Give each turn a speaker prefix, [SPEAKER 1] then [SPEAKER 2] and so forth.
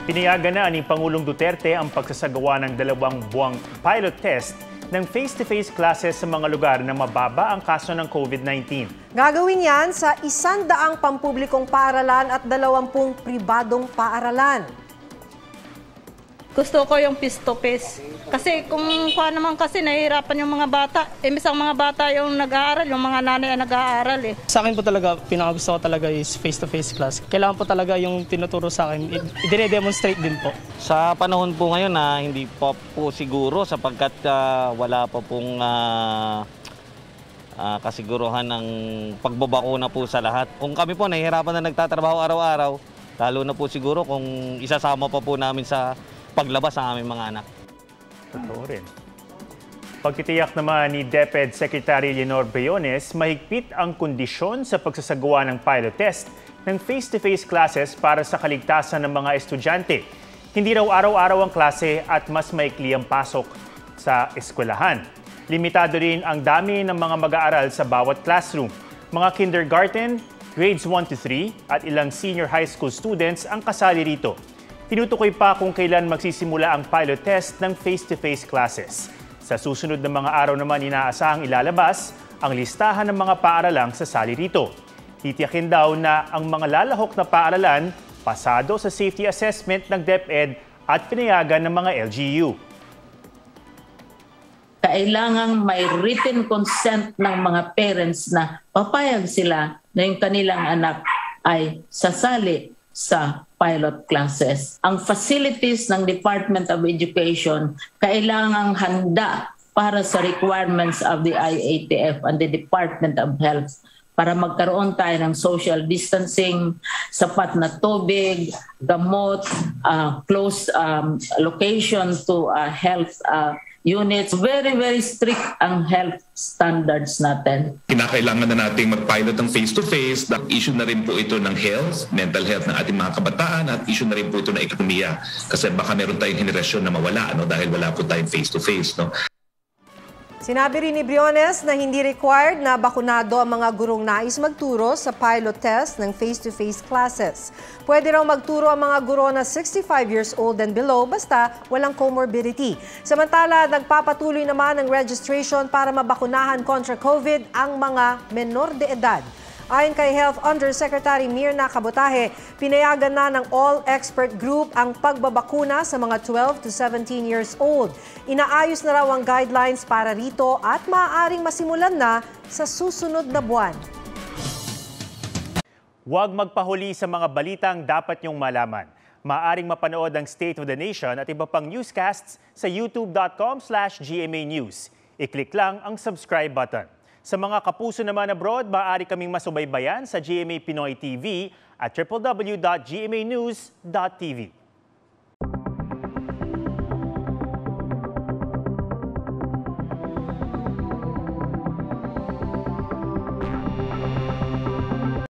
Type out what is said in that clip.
[SPEAKER 1] Pinayagan na ni Pangulong Duterte ang pagsasagawa ng 2 buwang pilot test ng face-to-face classes sa mga lugar na mababa ang kaso ng COVID-19.
[SPEAKER 2] Gagawin yan sa 100 pampublikong paaralan at 20 pribadong paaralan.
[SPEAKER 3] Gusto ko yung face-to-face. Kasi kung naman kasi nahihirapan yung mga bata. Imbis ang mga bata yung nag-aaral, yung mga nanay ang nag-aaral eh.
[SPEAKER 4] Sa akin po talaga, pinakagusto ko talaga is face-to-face class. Kailangan po talaga yung tinuturo sa akin, i-demonstrate din po.
[SPEAKER 5] Sa panahon po ngayon na hindi pa po siguro sapagkat wala pa pong kasiguruhan ng pagbabakuna po sa lahat. Kung kami po nahihirapan na nagtatrabaho araw-araw, lalo na po siguro kung isasama pa po namin sa paglabas ang aming mga anak.
[SPEAKER 1] Totoo rin. Pagtitiyak naman ni DepEd Secretary Leonor Briones, mahigpit ang kondisyon sa pagsasagawa ng pilot test ng face-to-face classes para sa kaligtasan ng mga estudyante. Hindi raw araw-araw ang klase at mas maikli ang pasok sa eskwelahan. Limitado rin ang dami ng mga mag-aaral sa bawat classroom. Mga kindergarten, grades 1 to 3 at ilang senior high school students ang kasali rito. Tinutukoy pa kung kailan magsisimula ang pilot test ng face-to-face classes. Sa susunod na mga araw naman inaasahang ilalabas ang listahan ng mga paaralang sasali rito. Titiyakin daw na ang mga lalahok na paaralan pasado sa safety assessment ng DepEd at pinayagan ng mga LGU.
[SPEAKER 6] Kailangang may written consent ng mga parents na papayag sila na yung kanilang anak ay sasali sa pilot classes. Ang facilities ng Department of Education kailangang handa para sa requirements of the IATF and the Department of Health para magkaroon tayo ng social distancing, sapat na tubig, gamot, close location to health units. Very, very strict ang health standards natin.
[SPEAKER 7] Kinakailangan na nating mag-pilot ng face-to-face. Issue na rin po ito ng health, mental health ng ating mga kabataan at issue na rin po ito ng ekonomiya. Kasi baka meron tayong henerasyon na mawala dahil wala po tayong face-to-face.
[SPEAKER 2] Sinabi rin ni Briones na hindi required na bakunado ang mga gurong nais magturo sa pilot test ng face-to-face classes. Pwede raw magturo ang mga guro na 65 years old and below basta walang comorbidity. Samantala, nagpapatuloy naman ang registration para mabakunahan kontra COVID ang mga menor de edad. Ayon kay Health Undersecretary Mirna Cabutahe, pinayagan na ng all-expert group ang pagbabakuna sa mga 12 to 17 years old. Inaayos na raw ang guidelines para rito at maaaring masimulan na sa susunod na buwan.
[SPEAKER 1] Huwag magpahuli sa mga balitang dapat niyong malaman. Maaring mapanood ang State of the Nation at iba pang newscasts sa youtube.com/GMA News. I-click lang ang subscribe button. Sa mga kapuso naman abroad, maaari kaming masubaybayan sa GMA Pinoy TV at www.gmanews.tv.